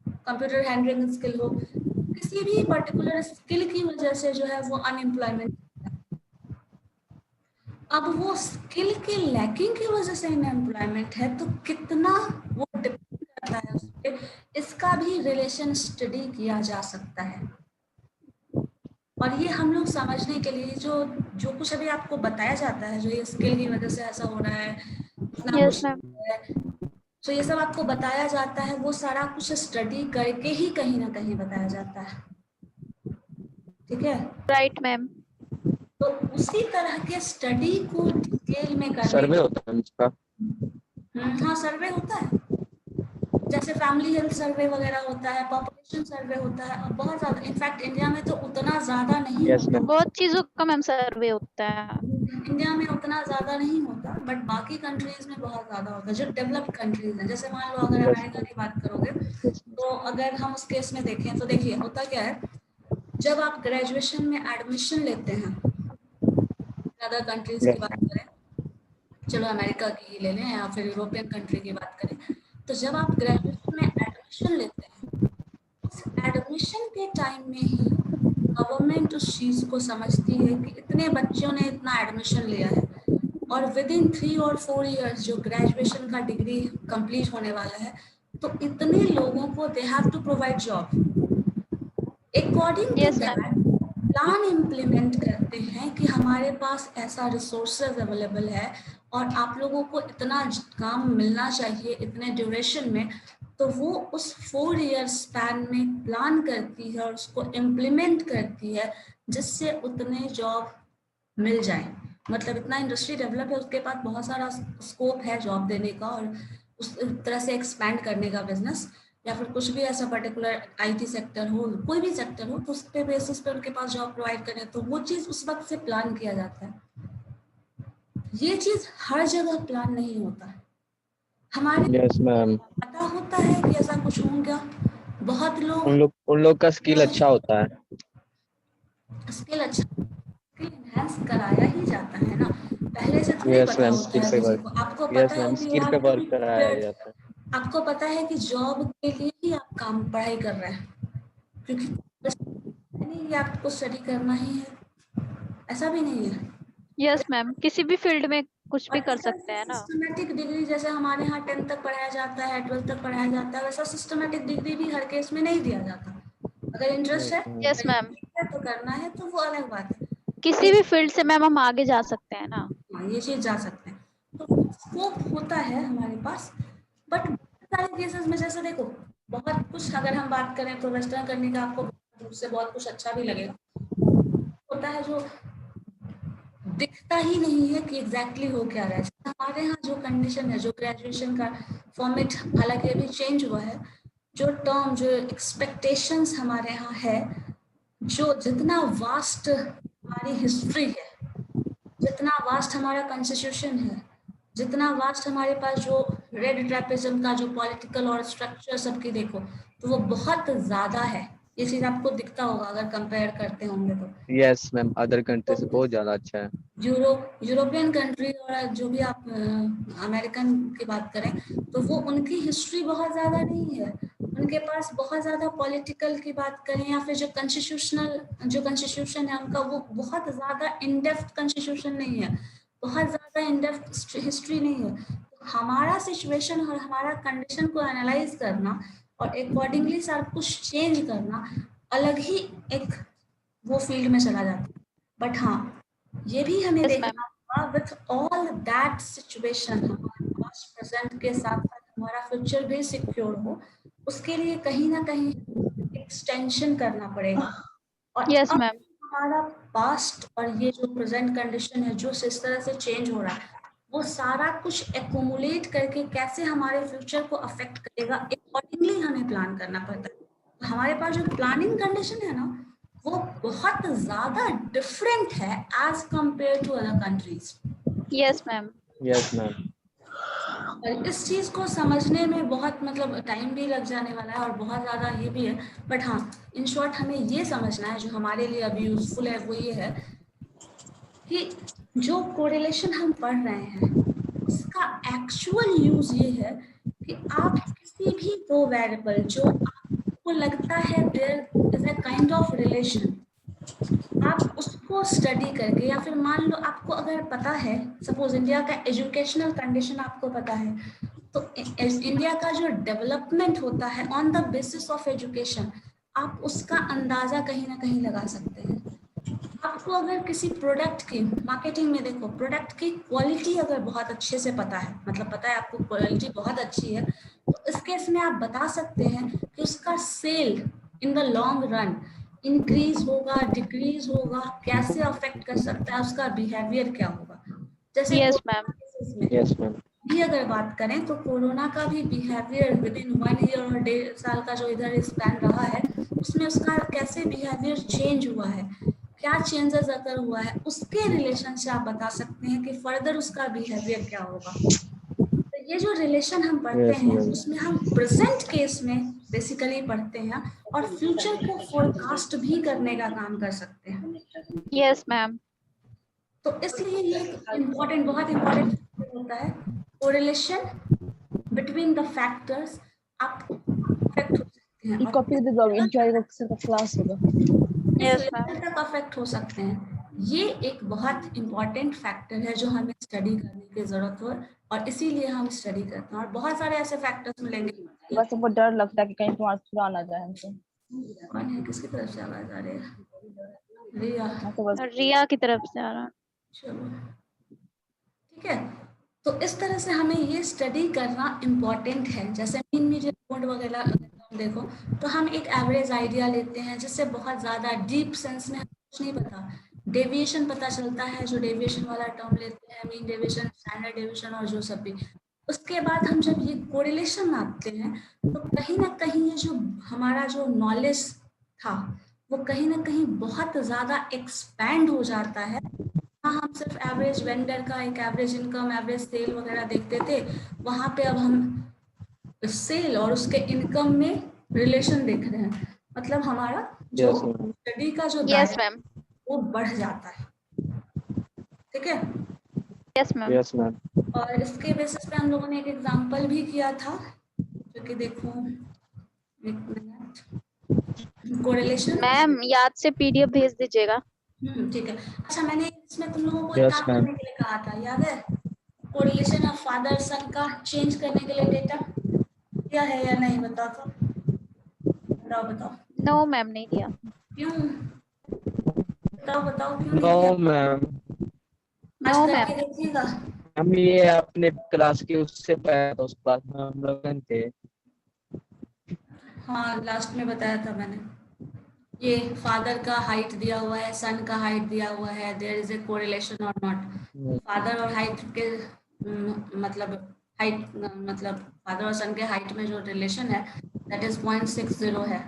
कंप्यूटर हैंडलिंग स्किल हो, किसी भी पर्टिकुलर स्किल की वजह से जो है वो अनएम्प्लॉयमेंट। अब वो स्किल के लैकिंग की वजह से अनएम्प्लॉयमेंट है तो कितना वो डिपेंड करता है उस पे, इसका भी रिलेशन स्टडी किया जा सकता है। और ये हम लोग समझने के लिए जो जो कुछ अभी आपको बताया जाता है जो ये स्किल की वजह से ऐसा हो रहा है, इतना यस कुछ मैम, है, तो ये सब आपको बताया जाता है, वो सारा कुछ स्टडी करके ही कहीं ना कहीं बताया जाता है। ठीक है, राइट मैम, तो उसी तरह के स्टडी को डिटेल में करने सर्वे होता है इसका। हाँ सर्वे होता है। जैसे फैमिली हेल्थ सर्वे वगैरह होता है, पॉपुलेशन सर्वे होता है, और बहुत ज्यादा, इनफैक्ट इंडिया में तो उतना ज्यादा नहीं यस होता। मैम। बहुत चीजों का मैम सर्वे होता है। इंडिया में उतना ज्यादा नहीं होता, बट बाकी कंट्रीज में बहुत ज्यादा होता है, जो डेवलप्ड कंट्रीज हैं। जैसे मान लो अगर यस अमेरिका की बात करोगे, यस तो अगर हम उस केस में देखें तो देखिए होता क्या है, जब आप ग्रेजुएशन में एडमिशन लेते हैं, अदर कंट्रीज की बात करें, चलो अमेरिका की ही ले लें या फिर यूरोपियन कंट्री की बात करें, तो जब आप ग्रेजुएशन में एडमिशन लेते हैं, उस एडमिशन के टाइम में ही गवर्नमेंट उस चीज को समझती है कि इतने बच्चों ने इतना एडमिशन लिया है, और विद इन 3 और 4 इयर्स जो ग्रेजुएशन का डिग्री कंप्लीट होने वाला है, तो इतने लोगों को they have to provide job. According to yes ma'am. That plan implement करते हैं कि हमारे पास ऐसा रिसोर्सेज अवेलेबल है और आप लोगों को इतना काम मिलना चाहिए इतने ड्यूरेशन में, तो वो उस 4 ईयर स्पैन में प्लान करती है और उसको इम्प्लीमेंट करती है, जिससे उतने जॉब मिल जाए। मतलब इतना इंडस्ट्री डेवलप है, उसके पास बहुत सारा स्कोप है जॉब देने का और उस तरह से एक्सपैंड करने का बिजनेस, या फिर कुछ भी ऐसा पर्टिकुलर आईटी सेक्टर हो, कोई भी सेक्टर हो, तो उस पे बेसिस पे उनके पास जॉब प्रोवाइड करें, तो वो चीज उस वक्त से प्लान किया जाता है। ये चीज हर जगह प्लान नहीं होता है। हमारे यस मैम। पता होता है कि ऐसा कुछ होगा, बहुत उन लोग का स्किल अच्छा होता है। स्किल एनहांस कराया ही जाता है ना, पहले से थोड़ी यस पता मैम, होता स्किल है पे किसी वर्क। को। आपको यस पता है मैम, कि स्किल पे वर्क कराया जाता है। आपको पता है कि जॉब के लिए ही आप काम पढ़ाई कर रहे हैं, क्योंकि नहीं कि आपको स्टडी करना ही है, ऐसा भी नहीं है। यस मैम, किसी भी फील्ड में कुछ भी और कर इस तरह सकते से हैं ना। सिस्टमेटिक डिग्री, जैसे हमारे यहाँ 10th तक पढ़ाया जाता है, 12th तक पढ़ाया जाता है, वैसा सिस्टमेटिक डिग्री भी हर केस में नहीं दिया जाता। अगर इंटरेस्ट है, यस मैम, तो करना है, तो वो अलग बात है। किसी भी फील्ड से मैम हम आगे जा सकते हैं ना। हाँ, ये चीज जा सकते हैं, तो स्कोप होता है हमारे पास। बट सारे केसेस में जैसे देखो, बहुत कुछ अगर हम बात करें तो वेस्टर्न करने का आपको उससे बहुत कुछ अच्छा भी लगेगा, होता है जो दिखता ही नहीं है कि एग्जैक्टली हो क्या रहा है। हमारे यहाँ जो कंडीशन है, जो ग्रेजुएशन का फॉर्मेट हालांकि अभी चेंज हुआ है, जो टर्म, जो एक्सपेक्टेशंस हमारे यहाँ है, जो जितना वास्ट हमारी हिस्ट्री है, जितना वास्ट हमारा कॉन्स्टिट्यूशन है, जितना वास्ट हमारे पास जो रेड ट्रैपिज्म का जो पॉलिटिकल और स्ट्रक्चर सबकी देखो, तो वो बहुत ज्यादा है। ये चीज आपको दिखता होगा अगर कंपेयर करते होंगे तो। यस मैम, अदर कंट्री से बहुत ज्यादा अच्छा है। यूरोपियन कंट्री और जो भी आप अमेरिकन की बात करें, तो वो उनकी हिस्ट्री बहुत ज़्यादा नहीं है। उनके पास बहुत ज़्यादा पॉलिटिकल की बात करें या फिर जो कॉन्स्टिट्यूशन है उनका, वो बहुत ज़्यादा इन डेप्थ कॉन्स्टिट्यूशन नहीं है, बहुत ज़्यादा इन डेप्थ हिस्ट्री नहीं है। तो हमारा सिचुएशन और हमारा कंडीशन को एनालाइज करना और अकॉर्डिंगली सारा कुछ चेंज करना अलग ही एक वो फील्ड में चला जाता है। बट हाँ, ये भी हमें Yes, देखना होगा विथ ऑल दैट सिचुएशन, हमारे पास्ट प्रेजेंट के साथ साथ हमारा फ्यूचर भी सिक्योर हो, उसके लिए कहीं ना कहीं एक्सटेंशन करना पड़ेगा। और yes अब मैम। हमारा पास्ट और ये जो प्रेजेंट कंडीशन है, जो इस तरह से चेंज हो रहा है, वो सारा कुछ एक्यूमुलेट करके कैसे हमारे फ्यूचर को अफेक्ट करेगा, अकॉर्डिंगली हमें प्लान करना पड़ता है। हमारे पास जो प्लानिंग कंडीशन है ना, वो बहुत ज्यादा डिफरेंट है as compare to other countries. Yes ma'am. Yes ma'am. और इस चीज को समझने में बहुत मतलब टाइम भी लग जाने वाला है और बहुत ज्यादा ये भी है। बट हाँ, इन शॉर्ट हमें ये समझना है, जो हमारे लिए अभी यूजफुल है वो ये है कि जो कोरिलेशन हम पढ़ रहे हैं, उसका एक्चुअल यूज ये है कि आप किसी भी दो वेरिएबल जो आपको लगता है there is a kind of relation, आप उसको स्टडी करके, या फिर मान लो आपको अगर पता है, सपोज इंडिया का एजुकेशनल कंडीशन आपको पता है, तो इंडिया का जो डेवलपमेंट होता है on the basis of education, आप उसका अंदाजा कहीं ना कहीं लगा सकते हैं। आपको अगर किसी प्रोडक्ट की मार्केटिंग में देखो, प्रोडक्ट की क्वालिटी अगर बहुत अच्छे से पता है, मतलब पता है आपको क्वालिटी बहुत अच्छी है, तो इस केस में आप बता सकते हैं कि उसका sale in the long run increase होगा, डिक्रीज होगा, कैसे अफेक्ट कर सकता है, उसका बिहेवियर क्या होगा। जैसे यस मैम। कोरोना केसेस में यस मैम। भी अगर बात करें तो कोरोना का भी बिहेवियर विद इन 1 ईयर और 1.5 साल का जो इधर स्पैन रहा है, उसमें उसका कैसे बिहेवियर चेंज हुआ है, क्या चेंजेस अगर हुआ है, उसके रिलेशन से आप बता सकते हैं कि फर्दर उसका बिहेवियर क्या होगा। तो ये जो रिलेशन हम पढ़ते Yes, हैं ma'am. उसमें हम प्रेजेंट केस में बेसिकली पढ़ते हैं और फ्यूचर को फोरकास्ट भी करने का काम कर सकते हैं। Yes ma'am. तो इसलिए ये इम्पोर्टेंट, बहुत इम्पोर्टेंट होता है। कोरिलेशन बिटवीन द फैक्टर्स आप अफेक्ट हो सकते हैं, कॉपी दे दो, एंजॉय का क्लास होगा। Yes ma'am. रिजल्ट तक अफेक्ट हो सकते हैं। ये एक बहुत इम्पोर्टेंट फैक्टर है जो हमें स्टडी करने की जरूरत हो, और इसीलिए हम स्टडी करते हैं। और बहुत सारे ऐसे फैक्टर्स मिलेंगे। बस हमको डर लगता है कि कहीं तुम्हारा पूरा ना जाए हमसे। कौन है, किसकी तरफ से आवाज आ रही है? रिया। हाँ, तो बस रिया की तरफ से आ रहा। चलो ठीक है। तो इस तरह से हमें ये स्टडी करना इम्पोर्टेंट है। जैसे मीन मीडियन मोड वगैरह अगर हम देखो तो हम एक एवरेज आइडिया लेते हैं, जिससे बहुत ज़्यादा डीप सेंस में कुछ नहीं पता, डेविएशन पता चलता है, जो डेविएशन वाला टर्म लेते हैं, मीन डेविएशन, स्टैंडर्ड डेविएशन और जो सब भी। उसके बाद हम जब ये कोरिलेशन नापते हैं तो कहीं ना कहीं ये जो हमारा जो नॉलेज था वो कहीं ना कहीं बहुत ज़्यादा एक्सपैंड हो जाता है। हम सिर्फ एवरेज वेंडर का एक एवरेज इनकम, एवरेज सेल वगैरह देखते थे, वहां पे अब हम सेल और उसके इनकम में रिलेशन देख रहे हैं। मतलब हमारा जो Yes, ma'am. स्टडी का जो यस दायरा मैम। वो बढ़ जाता है। ठीक है। Yes ma'am. Yes, ma'am. और इसके बेसिस पे हम लोगों ने एक एग्जांपल भी किया था, जो कि देखो एक मिनट, कोरिलेशन। मैम याद से पीडीएफ भेज दीजिएगा। ठीक है। अच्छा, मैंने इसमें तुम लोगों को एक Yes, काम ma'am. करने के लिए कहा था, याद है? कोरिलेशन ऑफ फादर सन का चेंज करने के लिए डेटा दिया है या नहीं, बताओ तो, बताओ बताओ। नो मैम नहीं दिया। क्यों? बताओ बताओ क्यों नहीं No, दिया? ma'am. आज No, करके ma'am. देखिएगा। हम ये अपने क्लास के उससे पहले तो उस क्लास में हम लोग थे। हाँ, लास्ट में बताया था मैंने। ये फादर का हाइट दिया हुआ है, सन का हाइट दिया हुआ है, देयर इज ए कोरिलेशन और नॉट। फादर और हाइट के मतलब हाइट, मतलब फादर और सन के हाइट में जो रिलेशन है दैट इज 0.60 है।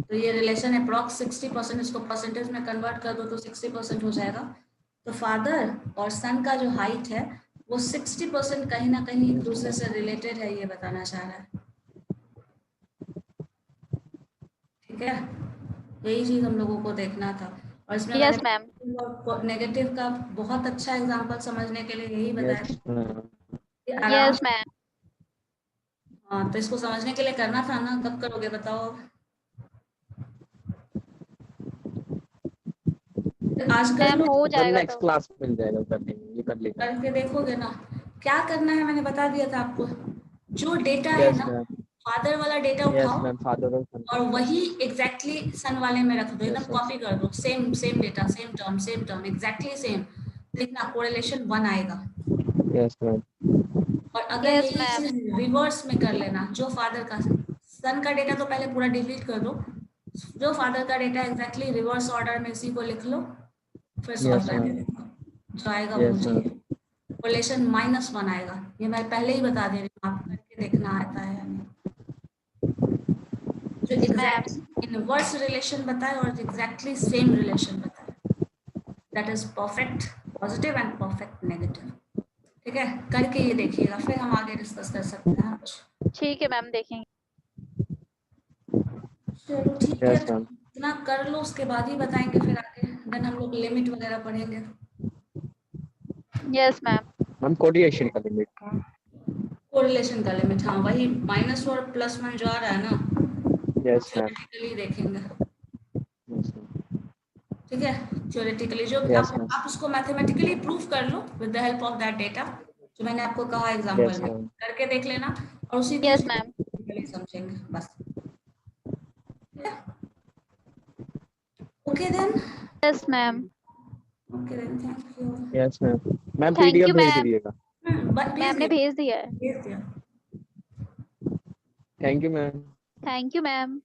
तो ये रिलेशन अप्रॉक्स 60%, इसको परसेंटेज में कन्वर्ट कर दो तो 60% हो जाएगा। तो फादर और सन का जो हाइट है वो 60% कहीं ना कहीं एक दूसरे से रिलेटेड है, ये बताना चाह रहा है। ठीक है, यही चीज हम लोगों को देखना था। और इसमें Yes, मैंने नेगेटिव का बहुत अच्छा एग्जांपल समझने के लिए यही बताया Yes, ma'am. कि आराम Yes, से। ma'am. हाँ, तो इसको समझने के लिए करना था ना, कब करोगे बताओ? आज कर मैम लो, हो जाएगा नेक्स्ट तो। क्लास मिल जाएगा करने ये कर लेगा। करके देखोगे ना। क्या करना है मैंने बता दिया था आपको। जो डेटा है Yes, ना, ma'am. फादर वाला डेटा Yes, उठाओ ma'am. Father और son. और वही एग्जैक्टली सन वाले में रख दो, Yes, एकदम sir. कॉपी कर दो, same same data, same term exactly same. देखना कोरिलेशन 1 आएगा। Yes, ma'am. और अगर Yes, यही ma'am. चीज रिवर्स में कर लेना, जो फादर का, सन का डेटा तो पहले पूरा डिलीट कर दो, जो फादर का डेटा एग्जैक्टली रिवर्स ऑर्डर में इसी को लिख लो, फिर सॉल्व Yes, करके ma'am. देखो, जो आएगा Yes, वो ma'am. चाहिए। कोरिलेशन -1 आएगा, ये मैं पहले ही बता दे रही हूँ, आप करके देखना आता है या नहीं। जो एग्जैक्ट इनवर्स रिलेशन बताए और एग्जैक्टली सेम रिलेशन बताए, that is perfect positive and perfect negative. ठीक है, करके ये देखिएगा, फिर हम आगे डिस्कस कर सकते हैं कुछ। ठीक है मैम देखेंगे। चलो ठीक है, Yes, ma'am. इतना कर लो, उसके बाद ही बताएंगे फिर आगे, देन हम लोग लिमिट वगैरह पढ़ेंगे। Yes, ma'am. हम कोरिलेशन का लिमिट। कोरिलेशन का लिमिट, हाँ वही -1 और +1 जो आ रहा है ना, Yes, ma'am. थ्योरेटिकली देखेंगे। Yes, ma'am. ठीक है, थ्योरेटिकली जो Yes, ma'am. आप उसको मैथमेटिकली प्रूफ कर लो with the help of that data, जो मैंने आपको कहा एग्जांपल Yes, में, ma'am. करके देख लेना और उसी को Yes, ma'am. समझेंगे बस। Okay then, Yes, ma'am. Okay then, thank you. Yes, ma'am. Ma'am Thank PDF you, भेज ma'am. दीजिएगा। मैम ने भेज दिया है। भेज दिया। Thank you ma'am. Thank you, ma'am.